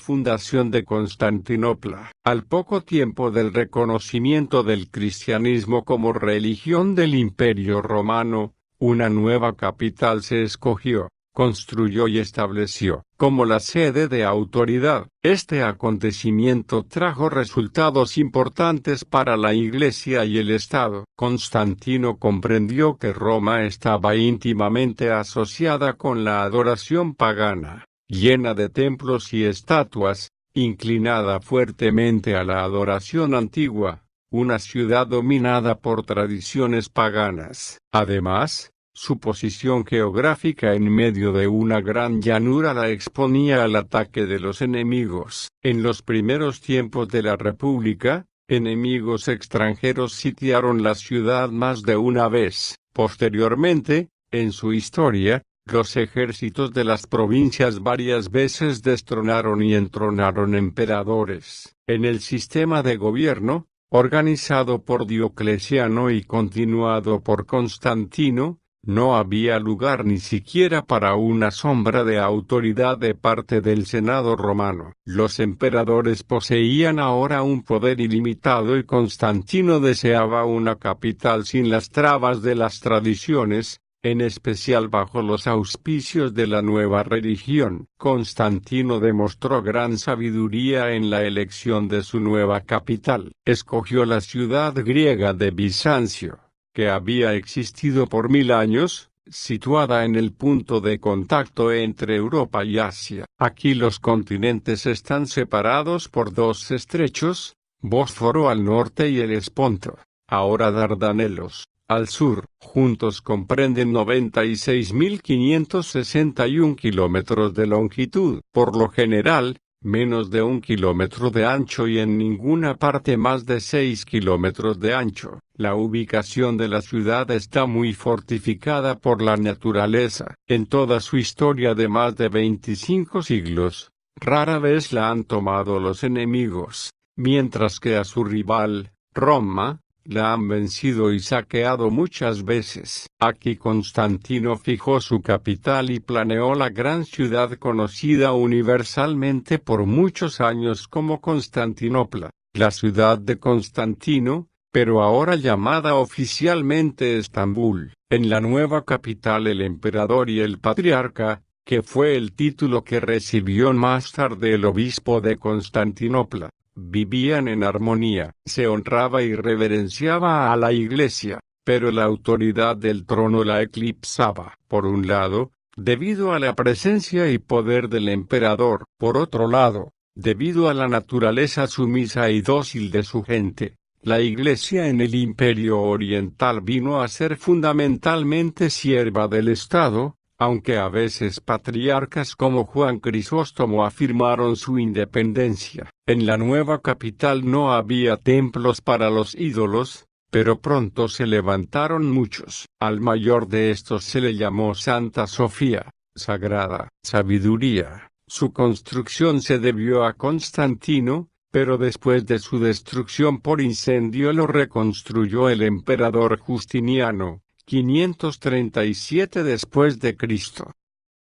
fundación de Constantinopla. Al poco tiempo del reconocimiento del cristianismo como religión del Imperio Romano, una nueva capital se escogió, construyó y estableció como la sede de autoridad. Este acontecimiento trajo resultados importantes para la Iglesia y el Estado. Constantino comprendió que Roma estaba íntimamente asociada con la adoración pagana, llena de templos y estatuas, inclinada fuertemente a la adoración antigua, una ciudad dominada por tradiciones paganas. Además, su posición geográfica en medio de una gran llanura la exponía al ataque de los enemigos. En los primeros tiempos de la República, enemigos extranjeros sitiaron la ciudad más de una vez. Posteriormente, en su historia, los ejércitos de las provincias varias veces destronaron y entronaron emperadores. En el sistema de gobierno, organizado por Diocleciano y continuado por Constantino, no había lugar ni siquiera para una sombra de autoridad de parte del Senado romano. Los emperadores poseían ahora un poder ilimitado y Constantino deseaba una capital sin las trabas de las tradiciones, en especial bajo los auspicios de la nueva religión. Constantino demostró gran sabiduría en la elección de su nueva capital. Escogió la ciudad griega de Bizancio, que había existido por 1000 años, situada en el punto de contacto entre Europa y Asia. Aquí los continentes están separados por dos estrechos, Bósforo al norte y el Esponto, ahora Dardanelos, al sur. Juntos comprenden 96.561 kilómetros de longitud. Por lo general, menos de 1 kilómetro de ancho y en ninguna parte más de 6 kilómetros de ancho. La ubicación de la ciudad está muy fortificada por la naturaleza. En toda su historia de más de 25 siglos, rara vez la han tomado los enemigos, mientras que a su rival, Roma, la han vencido y saqueado muchas veces. Aquí Constantino fijó su capital y planeó la gran ciudad conocida universalmente por muchos años como Constantinopla, la ciudad de Constantino, pero ahora llamada oficialmente Estambul. En la nueva capital el emperador y el patriarca, que fue el título que recibió más tarde el obispo de Constantinopla, vivían en armonía. Se honraba y reverenciaba a la Iglesia, pero la autoridad del trono la eclipsaba. Por un lado, debido a la presencia y poder del emperador. Por otro lado, debido a la naturaleza sumisa y dócil de su gente, la Iglesia en el Imperio Oriental vino a ser fundamentalmente sierva del Estado, aunque a veces patriarcas como Juan Crisóstomo afirmaron su independencia. En la nueva capital no había templos para los ídolos, pero pronto se levantaron muchos. Al mayor de estos se le llamó Santa Sofía, sagrada sabiduría. Su construcción se debió a Constantino, pero después de su destrucción por incendio lo reconstruyó el emperador Justiniano, 537 después de Cristo.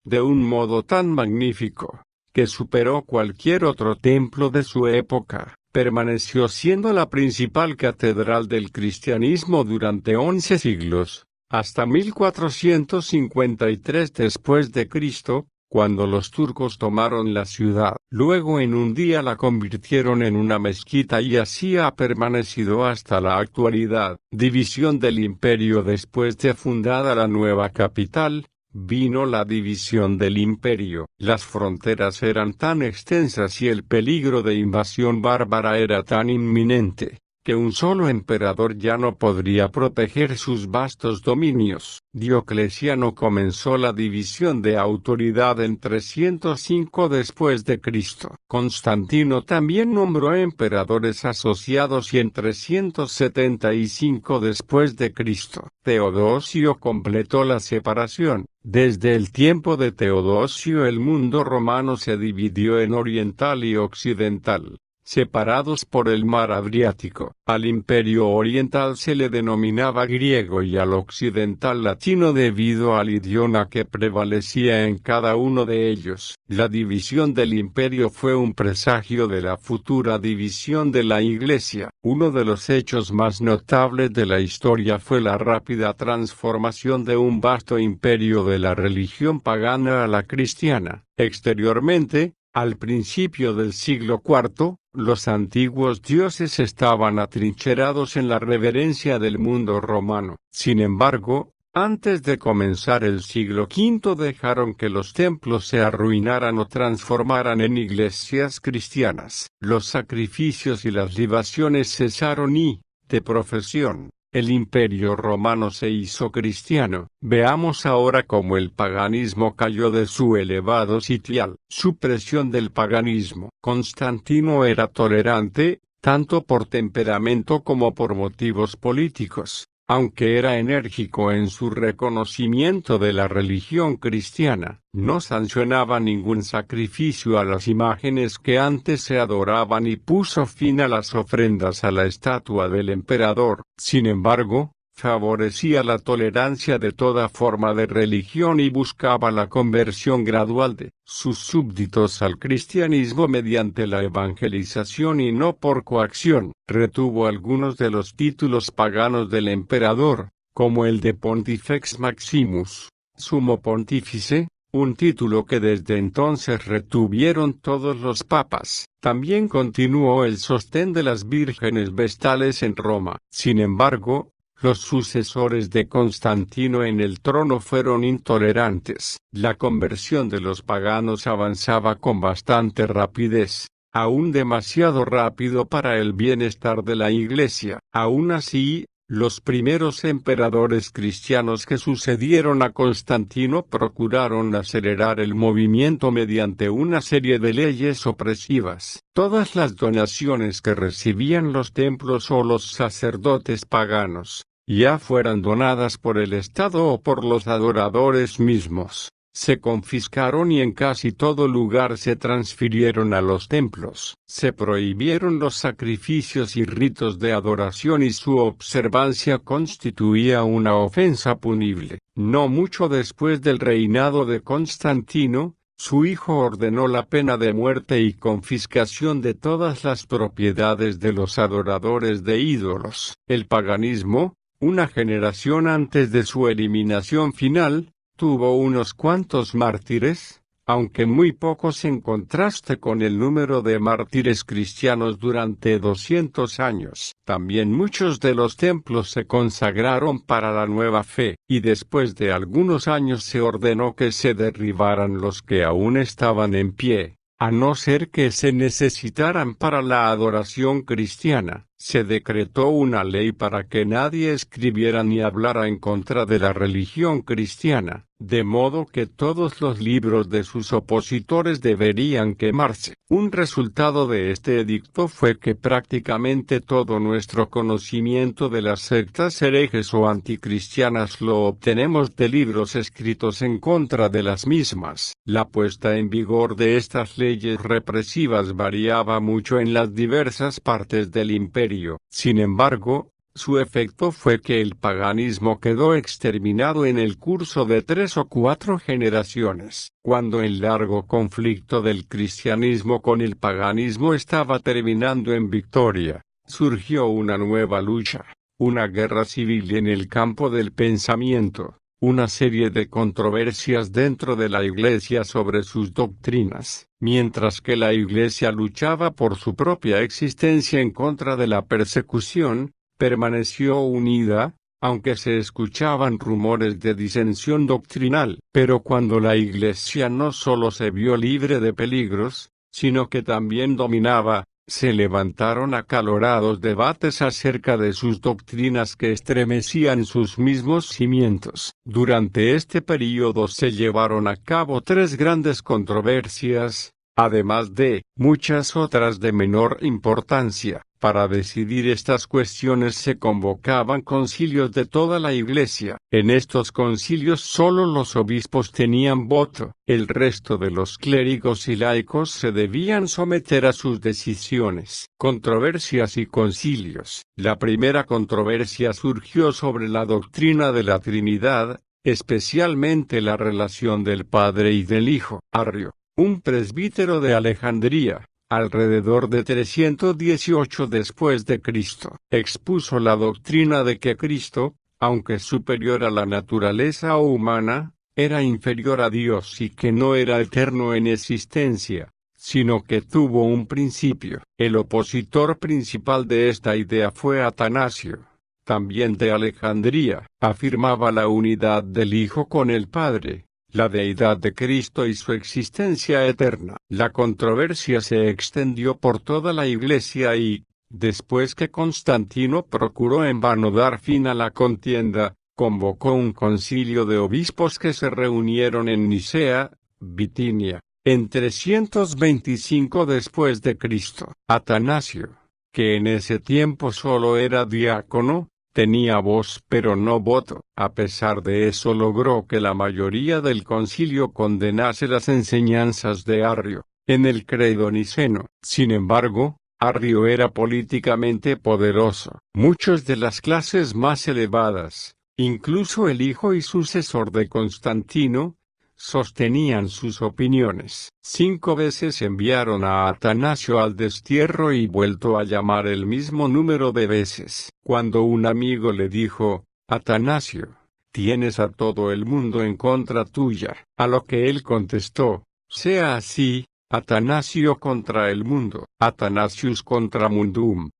De un modo tan magnífico, que superó cualquier otro templo de su época, permaneció siendo la principal catedral del cristianismo durante 11 siglos, hasta 1453 después de Cristo, cuando los turcos tomaron la ciudad. Luego en un día la convirtieron en una mezquita y así ha permanecido hasta la actualidad. División del imperio. Después de fundada la nueva capital, vino la división del imperio. Las fronteras eran tan extensas y el peligro de invasión bárbara era tan inminente, que un solo emperador ya no podría proteger sus vastos dominios. Diocleciano comenzó la división de autoridad en 305 después de Cristo. Constantino también nombró emperadores asociados y en 375 después de Cristo. Teodosio completó la separación. Desde el tiempo de Teodosio el mundo romano se dividió en oriental y occidental, separados por el mar Adriático. Al imperio oriental se le denominaba griego y al occidental latino debido al idioma que prevalecía en cada uno de ellos. La división del imperio fue un presagio de la futura división de la Iglesia. Uno de los hechos más notables de la historia fue la rápida transformación de un vasto imperio de la religión pagana a la cristiana. Exteriormente, al principio del siglo IV, los antiguos dioses estaban atrincherados en la reverencia del mundo romano. Sin embargo, antes de comenzar el siglo V dejaron que los templos se arruinaran o transformaran en iglesias cristianas. Los sacrificios y las libaciones cesaron y, de profesión, el imperio romano se hizo cristiano. Veamos ahora cómo el paganismo cayó de su elevado sitial. Supresión del paganismo. Constantino era tolerante, tanto por temperamento como por motivos políticos. Aunque era enérgico en su reconocimiento de la religión cristiana, no sancionaba ningún sacrificio a las imágenes que antes se adoraban y puso fin a las ofrendas a la estatua del emperador. Sin embargo, favorecía la tolerancia de toda forma de religión y buscaba la conversión gradual de sus súbditos al cristianismo mediante la evangelización y no por coacción. Retuvo algunos de los títulos paganos del emperador, como el de Pontifex Maximus, Sumo Pontífice, un título que desde entonces retuvieron todos los papas. También continuó el sostén de las vírgenes vestales en Roma. Sin embargo, los sucesores de Constantino en el trono fueron intolerantes. La conversión de los paganos avanzaba con bastante rapidez, aún demasiado rápido para el bienestar de la Iglesia. Aún así, los primeros emperadores cristianos que sucedieron a Constantino procuraron acelerar el movimiento mediante una serie de leyes opresivas. Todas las donaciones que recibían los templos o los sacerdotes paganos, ya fueran donadas por el Estado o por los adoradores mismos, se confiscaron y en casi todo lugar se transfirieron a los templos. Se prohibieron los sacrificios y ritos de adoración y su observancia constituía una ofensa punible. No mucho después del reinado de Constantino, su hijo ordenó la pena de muerte y confiscación de todas las propiedades de los adoradores de ídolos. El paganismo, una generación antes de su eliminación final, tuvo unos cuantos mártires, aunque muy pocos en contraste con el número de mártires cristianos durante 200 años. También muchos de los templos se consagraron para la nueva fe, y después de algunos años se ordenó que se derribaran los que aún estaban en pie, a no ser que se necesitaran para la adoración cristiana. Se decretó una ley para que nadie escribiera ni hablara en contra de la religión cristiana, de modo que todos los libros de sus opositores deberían quemarse. Un resultado de este edicto fue que prácticamente todo nuestro conocimiento de las sectas herejes o anticristianas lo obtenemos de libros escritos en contra de las mismas. La puesta en vigor de estas leyes represivas variaba mucho en las diversas partes del imperio. Sin embargo, su efecto fue que el paganismo quedó exterminado en el curso de 3 o 4 generaciones. Cuando el largo conflicto del cristianismo con el paganismo estaba terminando en victoria, surgió una nueva lucha, una guerra civil en el campo del pensamiento, una serie de controversias dentro de la Iglesia sobre sus doctrinas. Mientras que la Iglesia luchaba por su propia existencia en contra de la persecución, permaneció unida, aunque se escuchaban rumores de disensión doctrinal. Pero cuando la Iglesia no solo se vio libre de peligros, sino que también dominaba, se levantaron acalorados debates acerca de sus doctrinas que estremecían sus mismos cimientos. Durante este período se llevaron a cabo 3 grandes controversias, además de muchas otras de menor importancia. Para decidir estas cuestiones se convocaban concilios de toda la Iglesia. En estos concilios solo los obispos tenían voto. El resto de los clérigos y laicos se debían someter a sus decisiones. Controversias y concilios. La primera controversia surgió sobre la doctrina de la Trinidad, especialmente la relación del Padre y del Hijo. Arrio, un presbítero de Alejandría, alrededor de 318 después de Cristo, expuso la doctrina de que Cristo, aunque superior a la naturaleza humana, era inferior a Dios y que no era eterno en existencia, sino que tuvo un principio. El opositor principal de esta idea fue Atanasio, también de Alejandría. Afirmaba la unidad del Hijo con el Padre, la deidad de Cristo y su existencia eterna. La controversia se extendió por toda la Iglesia y, después que Constantino procuró en vano dar fin a la contienda, convocó un concilio de obispos que se reunieron en Nicea, Bitinia, en 325 después de Cristo. Atanasio, que en ese tiempo solo era diácono, tenía voz pero no voto. A pesar de eso logró que la mayoría del concilio condenase las enseñanzas de Arrio, en el credo niceno. Sin embargo, Arrio era políticamente poderoso. Muchos de las clases más elevadas, incluso el hijo y sucesor de Constantino, sostenían sus opiniones. 5 veces enviaron a Atanasio al destierro y vuelto a llamar el mismo número de veces. Cuando un amigo le dijo, Atanasio, tienes a todo el mundo en contra tuya, a lo que él contestó, sea así, Atanasio contra el mundo, Atanasius contra mundum.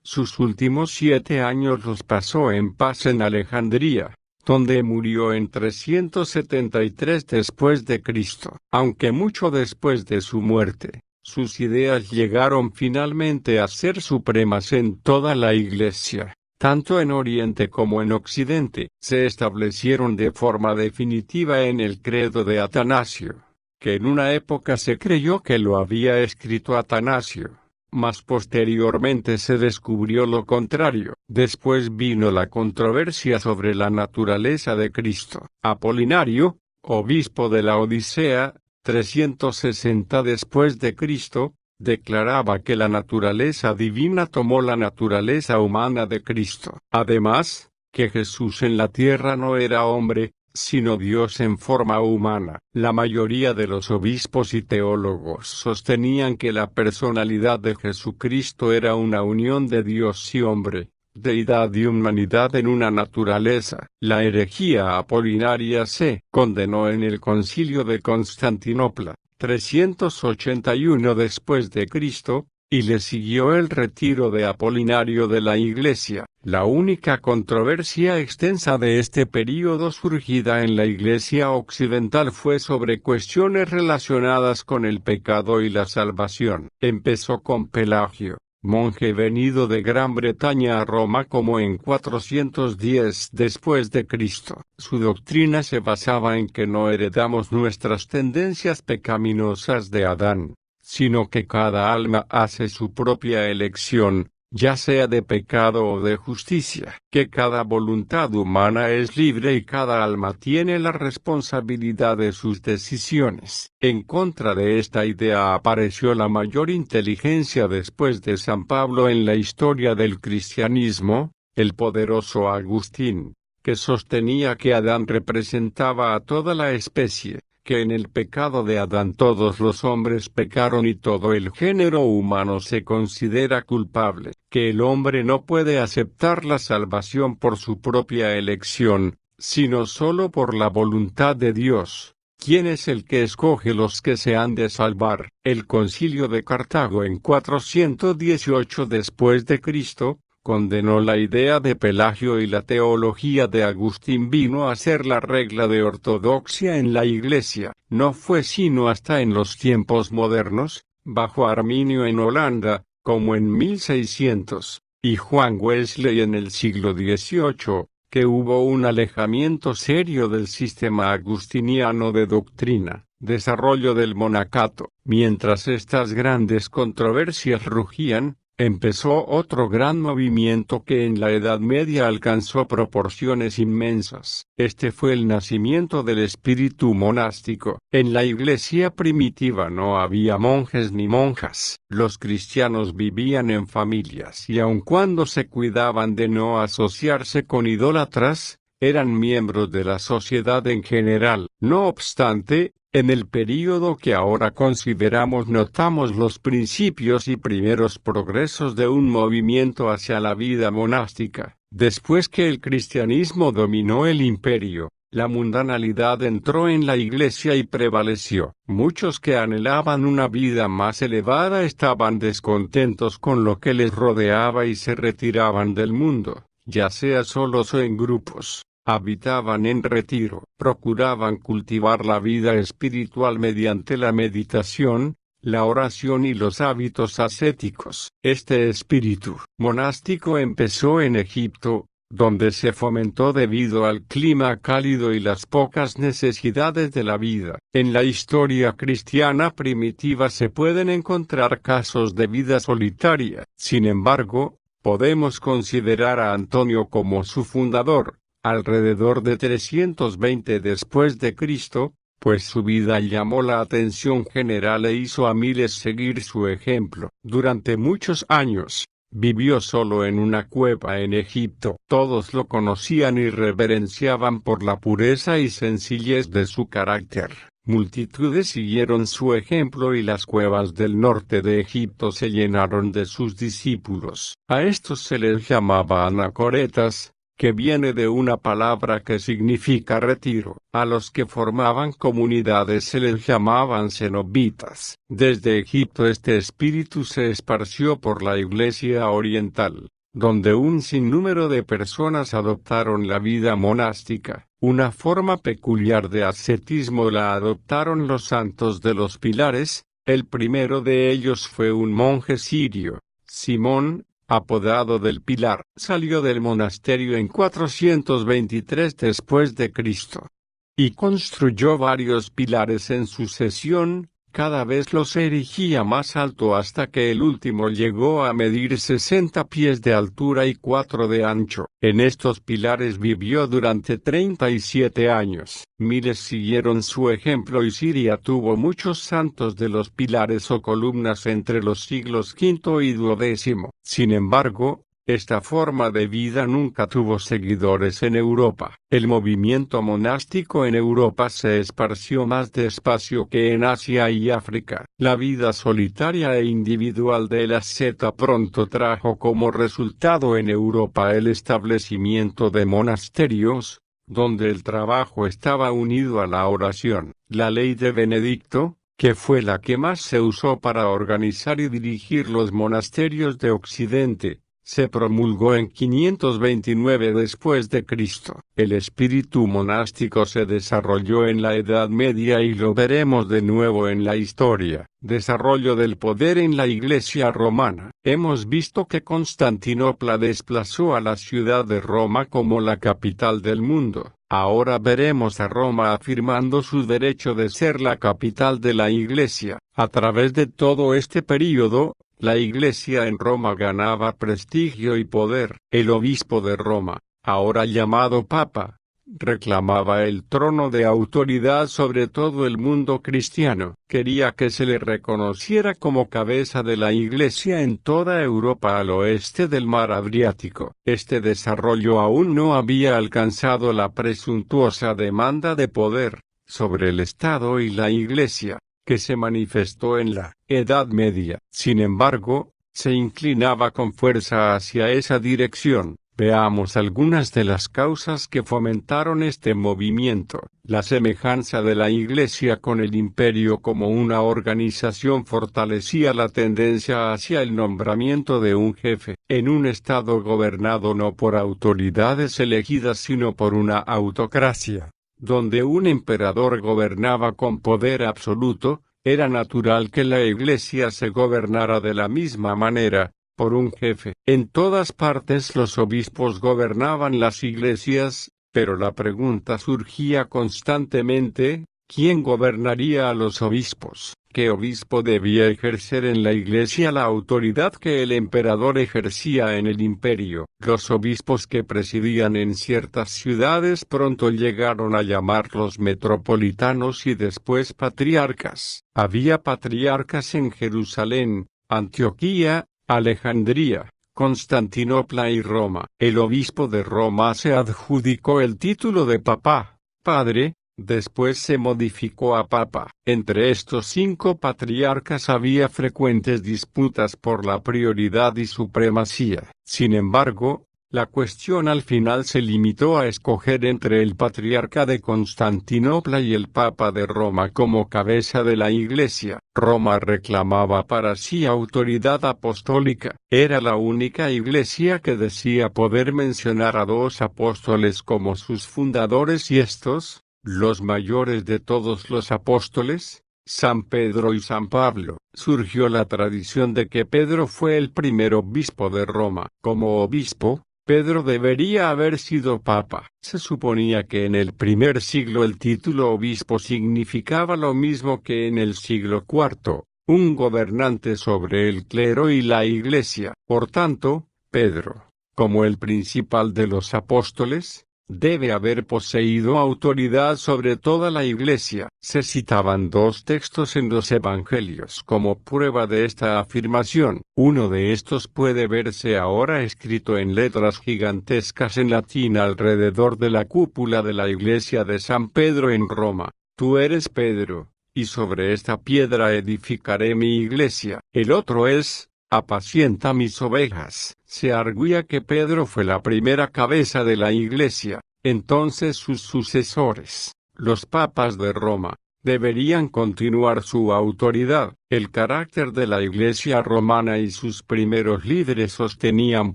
Sus últimos 7 años los pasó en paz en Alejandría, donde murió en 373 después de Cristo. Aunque mucho después de su muerte, sus ideas llegaron finalmente a ser supremas en toda la Iglesia. Tanto en Oriente como en Occidente, se establecieron de forma definitiva en el credo de Atanasio, que en una época se creyó que lo había escrito Atanasio, mas posteriormente se descubrió lo contrario. Después vino la controversia sobre la naturaleza de Cristo. Apolinario, obispo de la Odisea, 360 después de Cristo, declaraba que la naturaleza divina tomó la naturaleza humana de Cristo. Además, que Jesús en la tierra no era hombre, sino Dios en forma humana. La mayoría de los obispos y teólogos sostenían que la personalidad de Jesucristo era una unión de Dios y hombre, deidad y humanidad en una naturaleza. La herejía apolinaria se condenó en el Concilio de Constantinopla, 381 después de Cristo, y le siguió el retiro de Apolinario de la Iglesia. La única controversia extensa de este período surgida en la Iglesia occidental fue sobre cuestiones relacionadas con el pecado y la salvación. Empezó con Pelagio, monje venido de Gran Bretaña a Roma como en 410 después de Cristo. Su doctrina se basaba en que no heredamos nuestras tendencias pecaminosas de Adán, sino que cada alma hace su propia elección, ya sea de pecado o de justicia, que cada voluntad humana es libre y cada alma tiene la responsabilidad de sus decisiones. En contra de esta idea apareció la mayor inteligencia después de San Pablo en la historia del cristianismo, el poderoso Agustín, que sostenía que Adán representaba a toda la especie, que en el pecado de Adán todos los hombres pecaron y todo el género humano se considera culpable, que el hombre no puede aceptar la salvación por su propia elección, sino solo por la voluntad de Dios. ¿Quién es el que escoge los que se han de salvar? El Concilio de Cartago en 418 después de Cristo condenó la idea de Pelagio y la teología de Agustín vino a ser la regla de ortodoxia en la Iglesia. No fue sino hasta en los tiempos modernos, bajo Arminio en Holanda, como en 1600, y Juan Wesley en el siglo XVIII, que hubo un alejamiento serio del sistema agustiniano de doctrina, desarrollo del monacato. Mientras estas grandes controversias rugían, empezó otro gran movimiento que en la Edad Media alcanzó proporciones inmensas. Este fue el nacimiento del espíritu monástico. En la iglesia primitiva no había monjes ni monjas. Los cristianos vivían en familias y aun cuando se cuidaban de no asociarse con idólatras, eran miembros de la sociedad en general. No obstante, en el período que ahora consideramos notamos los principios y primeros progresos de un movimiento hacia la vida monástica. Después que el cristianismo dominó el imperio, la mundanalidad entró en la iglesia y prevaleció. Muchos que anhelaban una vida más elevada estaban descontentos con lo que les rodeaba y se retiraban del mundo, ya sea solos o en grupos. Habitaban en retiro, procuraban cultivar la vida espiritual mediante la meditación, la oración y los hábitos ascéticos. Este espíritu monástico empezó en Egipto, donde se fomentó debido al clima cálido y las pocas necesidades de la vida. En la historia cristiana primitiva se pueden encontrar casos de vida solitaria. Sin embargo, podemos considerar a Antonio como su fundador, alrededor de 320 después de Cristo, pues su vida llamó la atención general e hizo a miles seguir su ejemplo. Durante muchos años, vivió solo en una cueva en Egipto. Todos lo conocían y reverenciaban por la pureza y sencillez de su carácter. Multitudes siguieron su ejemplo y las cuevas del norte de Egipto se llenaron de sus discípulos. A estos se les llamaba anacoretas, que viene de una palabra que significa retiro. A los que formaban comunidades se les llamaban cenobitas. Desde Egipto este espíritu se esparció por la Iglesia oriental, donde un sinnúmero de personas adoptaron la vida monástica. Una forma peculiar de ascetismo la adoptaron los santos de los pilares. El primero de ellos fue un monje sirio, Simón, apodado del Pilar. Salió del monasterio en 423 después de Cristo y construyó varios pilares en sucesión. Cada vez los erigía más alto hasta que el último llegó a medir 60 pies de altura y 4 de ancho. En estos pilares vivió durante 37 años. Miles siguieron su ejemplo y Siria tuvo muchos santos de los pilares o columnas entre los siglos V y XII. Sin embargo, esta forma de vida nunca tuvo seguidores en Europa. El movimiento monástico en Europa se esparció más despacio que en Asia y África. La vida solitaria e individual del asceta pronto trajo como resultado en Europa el establecimiento de monasterios, donde el trabajo estaba unido a la oración. La ley de Benedicto, que fue la que más se usó para organizar y dirigir los monasterios de Occidente, se promulgó en 529 después de Cristo. El espíritu monástico se desarrolló en la Edad Media y lo veremos de nuevo en la historia. Desarrollo del poder en la Iglesia romana. Hemos visto que Constantinopla desplazó a la ciudad de Roma como la capital del mundo. Ahora veremos a Roma afirmando su derecho de ser la capital de la Iglesia. A través de todo este período, la Iglesia en Roma ganaba prestigio y poder. El obispo de Roma, ahora llamado Papa, reclamaba el trono de autoridad sobre todo el mundo cristiano. Quería que se le reconociera como cabeza de la Iglesia en toda Europa al oeste del mar Adriático. Este desarrollo aún no había alcanzado la presuntuosa demanda de poder sobre el Estado y la Iglesia, que se manifestó en la Edad Media. Sin embargo, se inclinaba con fuerza hacia esa dirección. Veamos algunas de las causas que fomentaron este movimiento. La semejanza de la Iglesia con el imperio como una organización fortalecía la tendencia hacia el nombramiento de un jefe. En un estado gobernado no por autoridades elegidas sino por una autocracia, donde un emperador gobernaba con poder absoluto, era natural que la Iglesia se gobernara de la misma manera, por un jefe. En todas partes los obispos gobernaban las iglesias, pero la pregunta surgía constantemente, ¿quién gobernaría a los obispos? ¿Qué obispo debía ejercer en la Iglesia la autoridad que el emperador ejercía en el imperio? Los obispos que presidían en ciertas ciudades pronto llegaron a llamarlos metropolitanos y después patriarcas. Había patriarcas en Jerusalén, Antioquía, Alejandría, Constantinopla y Roma. El obispo de Roma se adjudicó el título de papá, padre. Después se modificó a papa. Entre estos 5 patriarcas había frecuentes disputas por la prioridad y supremacía. Sin embargo, la cuestión al final se limitó a escoger entre el patriarca de Constantinopla y el papa de Roma como cabeza de la Iglesia. Roma reclamaba para sí autoridad apostólica. Era la única iglesia que decía poder mencionar a 2 apóstoles como sus fundadores y estos, los mayores de todos los apóstoles, San Pedro y San Pablo. Surgió la tradición de que Pedro fue el primer obispo de Roma. Como obispo, Pedro debería haber sido papa. Se suponía que en el primer siglo el título obispo significaba lo mismo que en el siglo IV, un gobernante sobre el clero y la iglesia. Por tanto, Pedro, como el principal de los apóstoles, debe haber poseído autoridad sobre toda la Iglesia. Se citaban 2 textos en los Evangelios como prueba de esta afirmación. Uno de estos puede verse ahora escrito en letras gigantescas en latín alrededor de la cúpula de la iglesia de San Pedro en Roma. Tú eres Pedro, y sobre esta piedra edificaré mi iglesia. El otro es: apacienta mis ovejas. Se arguía que Pedro fue la primera cabeza de la Iglesia. Entonces sus sucesores, los papas de Roma, deberían continuar su autoridad. El carácter de la Iglesia romana y sus primeros líderes sostenían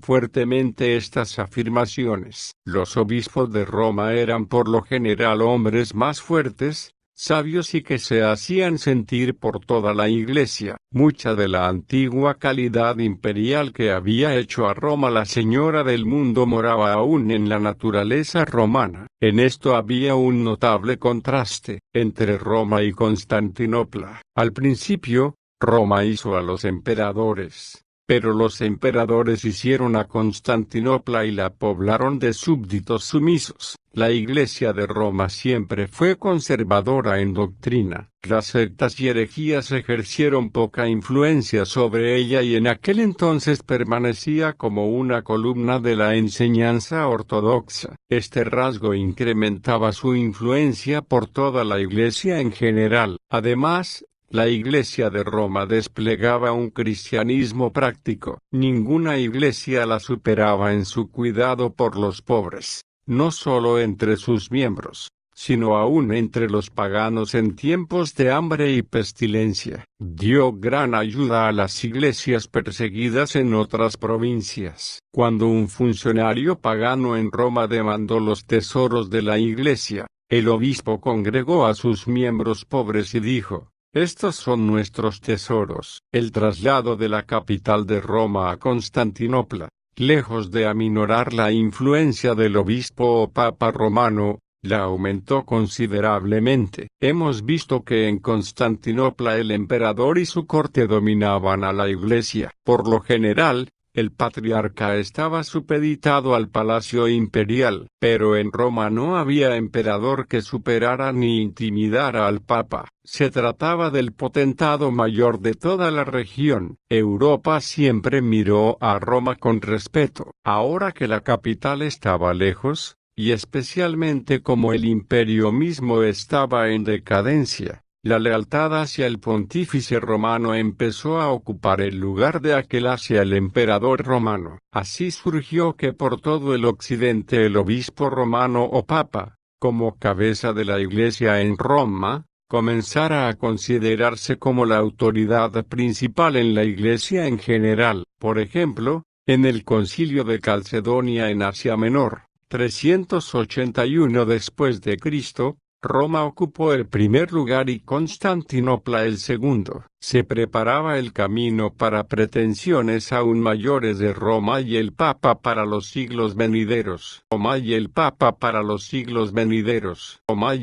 fuertemente estas afirmaciones. Los obispos de Roma eran por lo general hombres más fuertes, sabios y que se hacían sentir por toda la Iglesia. Mucha de la antigua calidad imperial que había hecho a Roma la señora del mundo moraba aún en la naturaleza romana. En esto había un notable contraste entre Roma y Constantinopla. Al principio, Roma hizo a los emperadores, pero los emperadores hicieron a Constantinopla y la poblaron de súbditos sumisos. La Iglesia de Roma siempre fue conservadora en doctrina. Las sectas y herejías ejercieron poca influencia sobre ella y en aquel entonces permanecía como una columna de la enseñanza ortodoxa. Este rasgo incrementaba su influencia por toda la Iglesia en general. Además, la Iglesia de Roma desplegaba un cristianismo práctico. Ninguna iglesia la superaba en su cuidado por los pobres, no solo entre sus miembros, sino aún entre los paganos en tiempos de hambre y pestilencia. Dio gran ayuda a las iglesias perseguidas en otras provincias. Cuando un funcionario pagano en Roma demandó los tesoros de la iglesia, el obispo congregó a sus miembros pobres y dijo: estos son nuestros tesoros. El traslado de la capital de Roma a Constantinopla, lejos de aminorar la influencia del obispo o papa romano, la aumentó considerablemente. Hemos visto que en Constantinopla el emperador y su corte dominaban a la iglesia. Por lo general, el patriarca estaba supeditado al palacio imperial, pero en Roma no había emperador que superara ni intimidara al papa. Se trataba del potentado mayor de toda la región. Europa siempre miró a Roma con respeto. Ahora que la capital estaba lejos, y especialmente como el imperio mismo estaba en decadencia, la lealtad hacia el pontífice romano empezó a ocupar el lugar de aquel hacia el emperador romano. Así surgió que por todo el occidente el obispo romano o papa, como cabeza de la iglesia en Roma, comenzara a considerarse como la autoridad principal en la iglesia en general. Por ejemplo, en el concilio de Calcedonia en Asia Menor, 381 después de Cristo, Roma ocupó el primer lugar y Constantinopla el segundo. Se preparaba el camino para pretensiones aún mayores de Roma y el Papa para los siglos venideros. Roma y el Papa para los siglos venideros. Roma